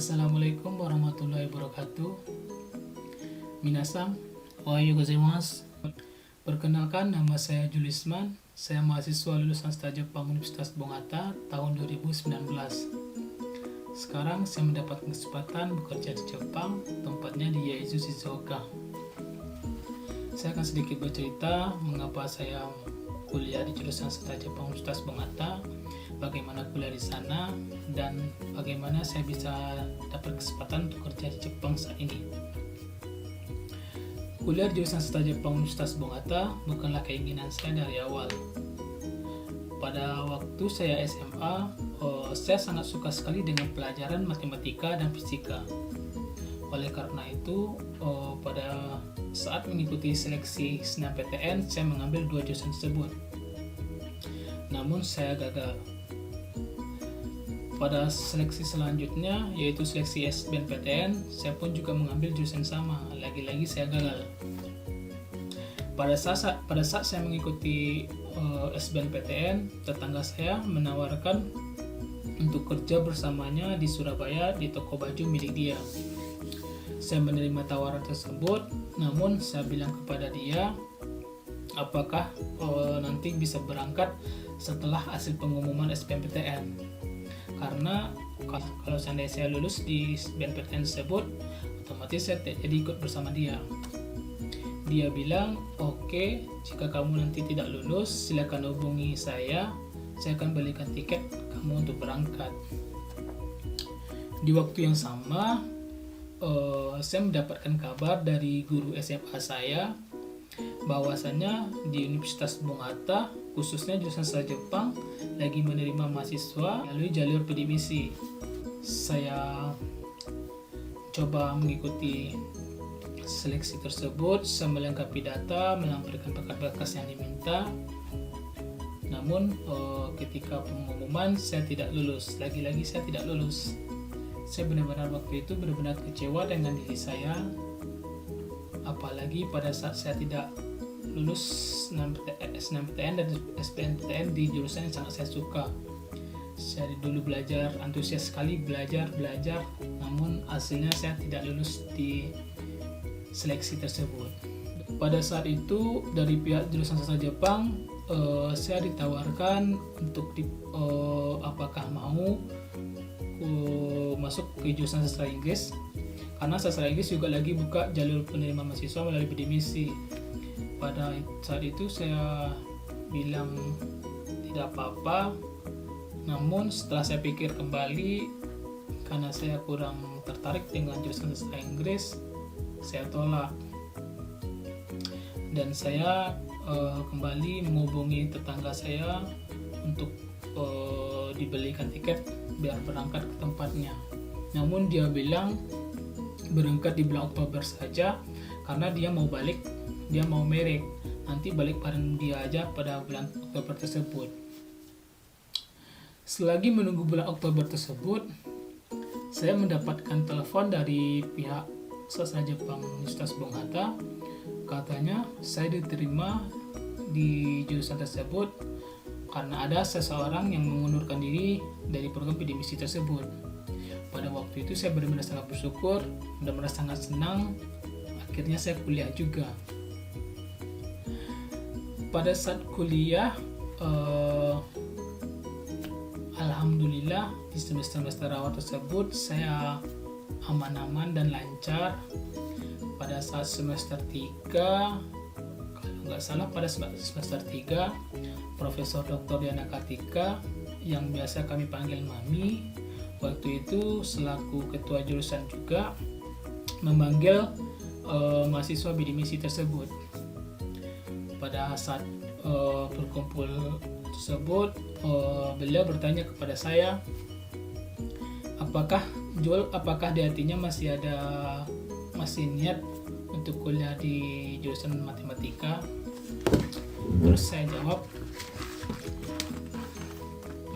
Assalamualaikum warahmatullahi wabarakatuh. Minasan, ohayo gozaimasu. Perkenalkan, nama saya Julisman. Saya mahasiswa lulusan Sastra Jepang Universitas Bongata tahun 2019. Sekarang saya mendapat kesempatan bekerja di Jepang, tempatnya di Yaesu Shizuoka. Saya akan sedikit bercerita mengapa saya kuliah di jurusan Sastra Jepang Universitas Bongata, bagaimana kuliah di sana, dan bagaimana saya bisa dapat kesempatan untuk kerja di Jepang saat ini. Kuliah di jurusan Sastra Jepang Universitas Bongata bukanlah keinginan saya dari awal. Pada waktu saya SMA, saya sangat suka sekali dengan pelajaran matematika dan fisika. Oleh karena itu, pada saat mengikuti seleksi SNMPTN, saya mengambil dua jurusan tersebut. Namun saya gagal. Pada seleksi selanjutnya, yaitu seleksi SBMPTN, saya pun juga mengambil jurusan sama. Lagi-lagi saya gagal. Pada saat saya mengikuti SBMPTN, tetangga saya menawarkan untuk kerja bersamanya di Surabaya di toko baju milik dia. Saya menerima tawaran tersebut, namun saya bilang kepada dia, apakah nanti bisa berangkat setelah hasil pengumuman SBMPTN. Karena kalau seandainya saya lulus di SBMPTN tersebut, otomatis saya jadi ikut bersama dia. Dia bilang, oke, jika kamu nanti tidak lulus, silakan hubungi saya akan belikan tiket kamu untuk berangkat. Di waktu yang sama, saya mendapatkan kabar dari guru SMA saya bahwasanya di Universitas Bongata, khususnya jurusan Sastra Jepang, lagi menerima mahasiswa melalui jalur bidik misi. Saya coba mengikuti seleksi tersebut, saya melengkapi data, melampirkan berkas-berkas yang diminta. Namun ketika pengumuman saya tidak lulus, lagi-lagi saya tidak lulus. Saya benar-benar waktu itu benar-benar kecewa dengan diri saya, apalagi pada saat saya tidak lulus SNMPTN dan SBMPTN di jurusan yang sangat saya suka. Saya dulu belajar, antusias sekali belajar, namun hasilnya saya tidak lulus di seleksi tersebut. Pada saat itu dari pihak jurusan Sastra Jepang, saya ditawarkan untuk apakah mau masuk ke jurusan Sastra Inggris, karena Sastra Inggris juga lagi buka jalur penerima mahasiswa melalui bidik misi. Pada saat itu saya bilang tidak apa-apa, namun setelah saya pikir kembali, karena saya kurang tertarik dengan jurusan Sastra Inggris, saya tolak. Dan saya kembali menghubungi tetangga saya untuk dibelikan tiket biar berangkat ke tempatnya. Namun dia bilang berangkat di bulan Oktober saja, karena dia mau balik, dia mau merit, nanti balik bareng dia aja pada bulan Oktober tersebut. Selagi menunggu bulan Oktober tersebut, saya mendapatkan telepon dari pihak Sastra Jepang Universitas Bongata. Katanya saya diterima di jurusan tersebut karena ada seseorang yang mengundurkan diri dari program bidik misi tersebut. Pada waktu itu saya benar-benar sangat bersyukur dan merasa sangat senang. Akhirnya saya kuliah juga. Pada saat kuliah, alhamdulillah di semester awal tersebut saya aman-aman dan lancar. Pada saat semester 3, kalau nggak salah pada semester 3, Profesor Dr. Diana Kartika yang biasa kami panggil Mami, waktu itu selaku ketua jurusan juga memanggil mahasiswa bidik misi tersebut. Pada saat berkumpul tersebut, beliau bertanya kepada saya, apakah di hatinya masih niat untuk kuliah di jurusan matematika? Terus saya jawab,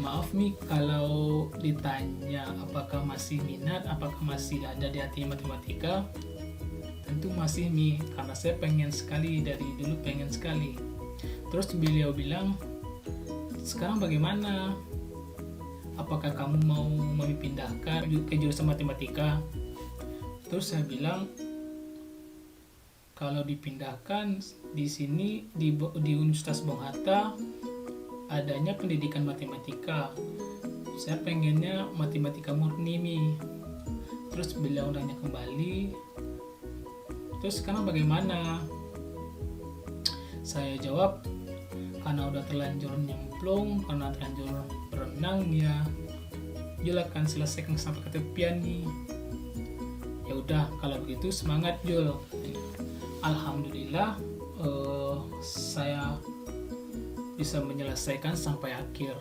maaf Mi, kalau ditanya apakah masih minat, apakah masih ada di hati matematika, tentu masih Mi, karena saya pengen sekali, dari dulu pengen sekali. Terus beliau bilang, sekarang bagaimana? apakah kamu mau memindahkan ke jurusan matematika? Terus saya bilang, kalau dipindahkan di sini di Universitas Bung Hatta adanya pendidikan matematika. Saya pengennya matematika murni nih. Terus beliau nanya kembali, terus sekarang bagaimana? Saya jawab, karena udah terlanjur nyemplung, karena terlanjur berenang ya, Jul akan selesaikan sampai ketepian nih. Ya udah, kalau begitu semangat Jul. Alhamdulillah saya bisa menyelesaikan sampai akhir.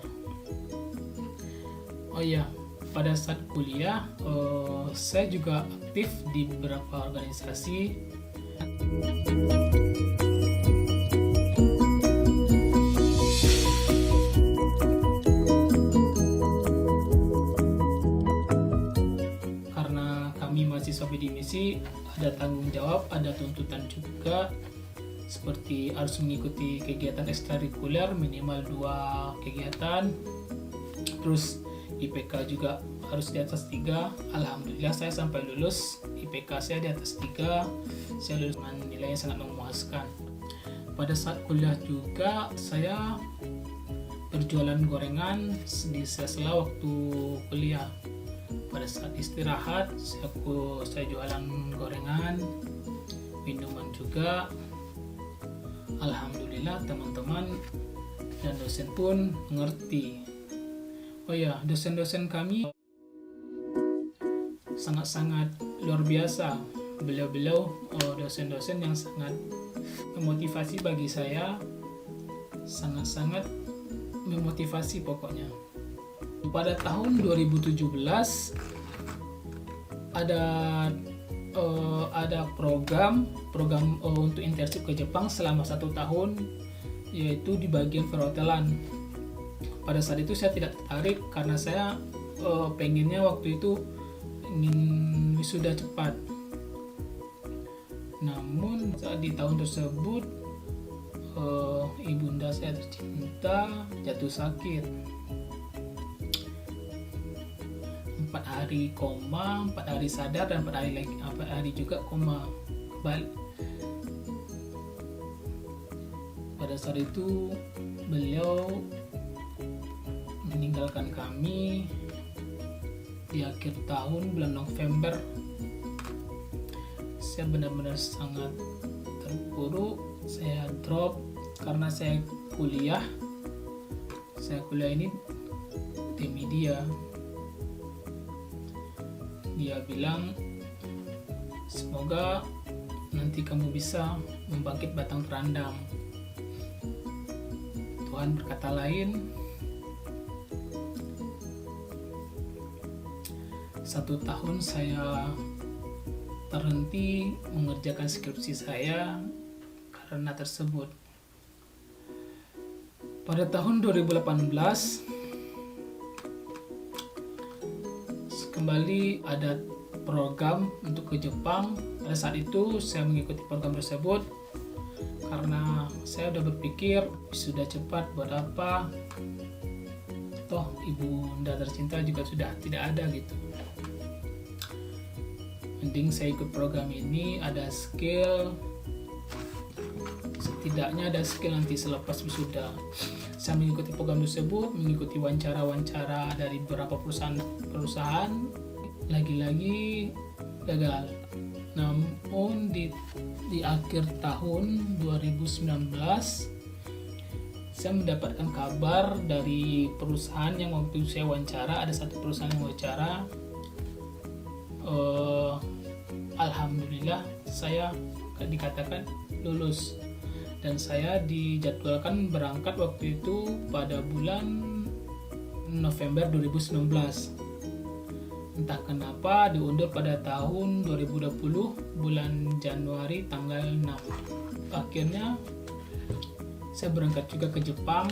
Oh iya, pada saat kuliah saya juga aktif di beberapa organisasi. Karena kami mahasiswa bidik misi, ada tanggung jawab, ada tuntutan juga, seperti harus mengikuti kegiatan ekstrakurikuler minimal 2 kegiatan, terus IPK juga harus di atas 3. Alhamdulillah saya sampai lulus, IPK saya di atas 3, saya lulus dengan nilainya sangat memuaskan. Pada saat kuliah juga saya berjualan gorengan di sela-sela waktu kuliah. Pada saat istirahat saya jualan gorengan, minuman juga. Alhamdulillah teman-teman dan dosen pun mengerti. Oh ya, dosen-dosen kami sangat-sangat luar biasa. Beliau-beliau dosen-dosen yang sangat memotivasi bagi saya, sangat-sangat memotivasi pokoknya. Pada tahun 2017 ada program untuk internship ke Jepang selama 1 tahun, yaitu di bagian perhotelan. Pada saat itu saya tidak tertarik karena saya pengennya waktu itu ingin wisuda cepat. Namun saat di tahun tersebut ibunda saya tercinta jatuh sakit. 4 hari koma, 4 hari sadar, dan 4 hari juga koma kembali. Pada saat itu beliau meninggalkan kami di akhir tahun bulan November. Saya benar-benar sangat terpuruk. Saya drop karena saya kuliah ini di media. Dia bilang, semoga nanti kamu bisa membangkit batang terandam. Tuhan berkata lain. 1 tahun saya terhenti mengerjakan skripsi saya karena tersebut. Pada tahun 2018 kembali ada program untuk ke Jepang. Pada saat itu saya mengikuti program tersebut karena saya udah berpikir sudah cepat buat apa, toh ibunda tercinta juga sudah tidak ada gitu. Mending saya ikut program ini, ada skill, setidaknya ada skill nanti selepas wisuda. Saya mengikuti program tersebut, mengikuti wawancara dari beberapa perusahaan, lagi-lagi gagal. Namun di akhir tahun 2019 saya mendapatkan kabar dari perusahaan yang waktu saya wawancara. Ada satu perusahaan yang wawancara, alhamdulillah saya dikatakan lulus, dan saya dijadwalkan berangkat waktu itu pada bulan November 2019. Entah kenapa diundur pada tahun 2020 bulan Januari tanggal 6. Akhirnya saya berangkat juga ke Jepang,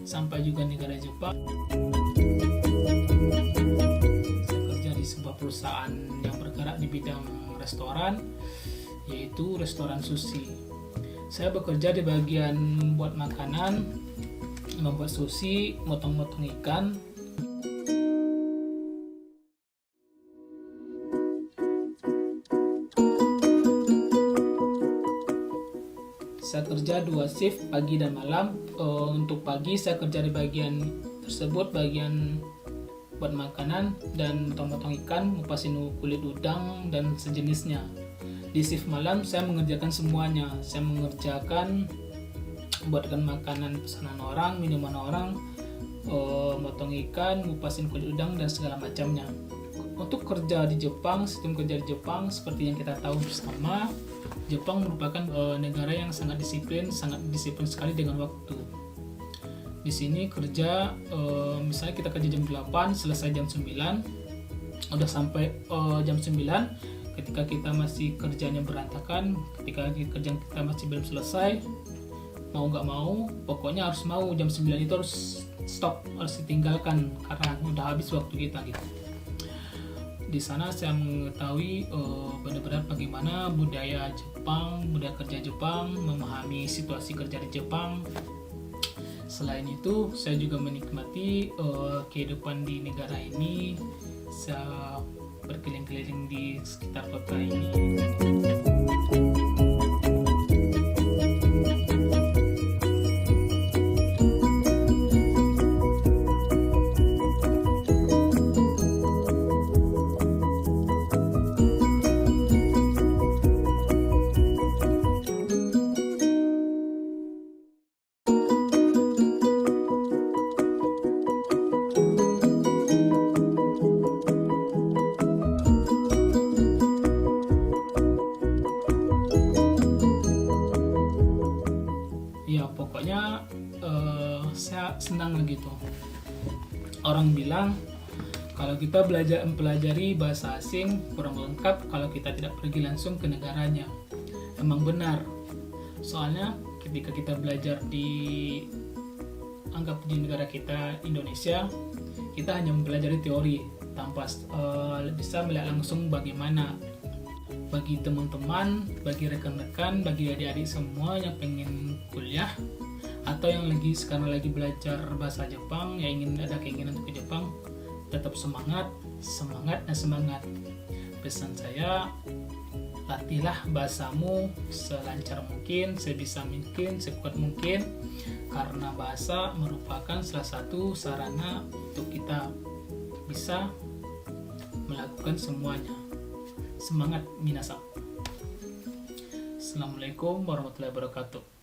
sampai juga negara Jepang. Saya kerja di sebuah perusahaan yang bergerak di bidang restoran, yaitu restoran sushi. Saya bekerja di bagian buat makanan, membuat sushi, motong-motong ikan, Saya kerja 2 shift pagi dan malam. Untuk pagi saya kerja di bagian tersebut, bagian buat makanan dan potong-potong ikan, ngupasin kulit udang dan sejenisnya. Di shift malam saya mengerjakan semuanya. Saya mengerjakan buatkan makanan pesanan orang, minuman orang, motong ikan, ngupasin kulit udang dan segala macamnya. Untuk kerja di Jepang, sistem kerja di Jepang seperti yang kita tahu bersama, Jepang merupakan negara yang sangat disiplin sekali dengan waktu. Di sini kerja, misalnya kita kerja jam 8, selesai jam 9, udah sampai jam 9, ketika kita masih kerjanya berantakan, ketika kerjaan kita masih belum selesai, mau nggak mau, pokoknya harus mau jam 9 itu harus stop, harus ditinggalkan karena udah habis waktu kita gitu. Di sana saya mengetahui benar-benar bagaimana budaya Jepang, budaya kerja Jepang, memahami situasi kerja di Jepang. Selain itu, saya juga menikmati kehidupan di negara ini. Saya berkeliling-keliling di sekitar kota ini. Ya pokoknya saya senang gitu. Orang bilang kalau kita mempelajari bahasa asing kurang lengkap kalau kita tidak pergi langsung ke negaranya. Emang benar. Soalnya ketika kita belajar di negara kita Indonesia, kita hanya mempelajari teori tanpa bisa melihat langsung bagaimana. Bagi teman-teman, bagi rekan-rekan, bagi adik-adik semua yang pengen kuliah atau yang sekarang lagi belajar bahasa Jepang, yang ada keinginan untuk ke Jepang, tetap semangat. Pesan saya, latihlah bahasamu selancar mungkin, sebisa mungkin, sekuat mungkin, karena bahasa merupakan salah satu sarana untuk kita bisa melakukan semuanya. Semangat minasan. Assalamualaikum warahmatullahi wabarakatuh.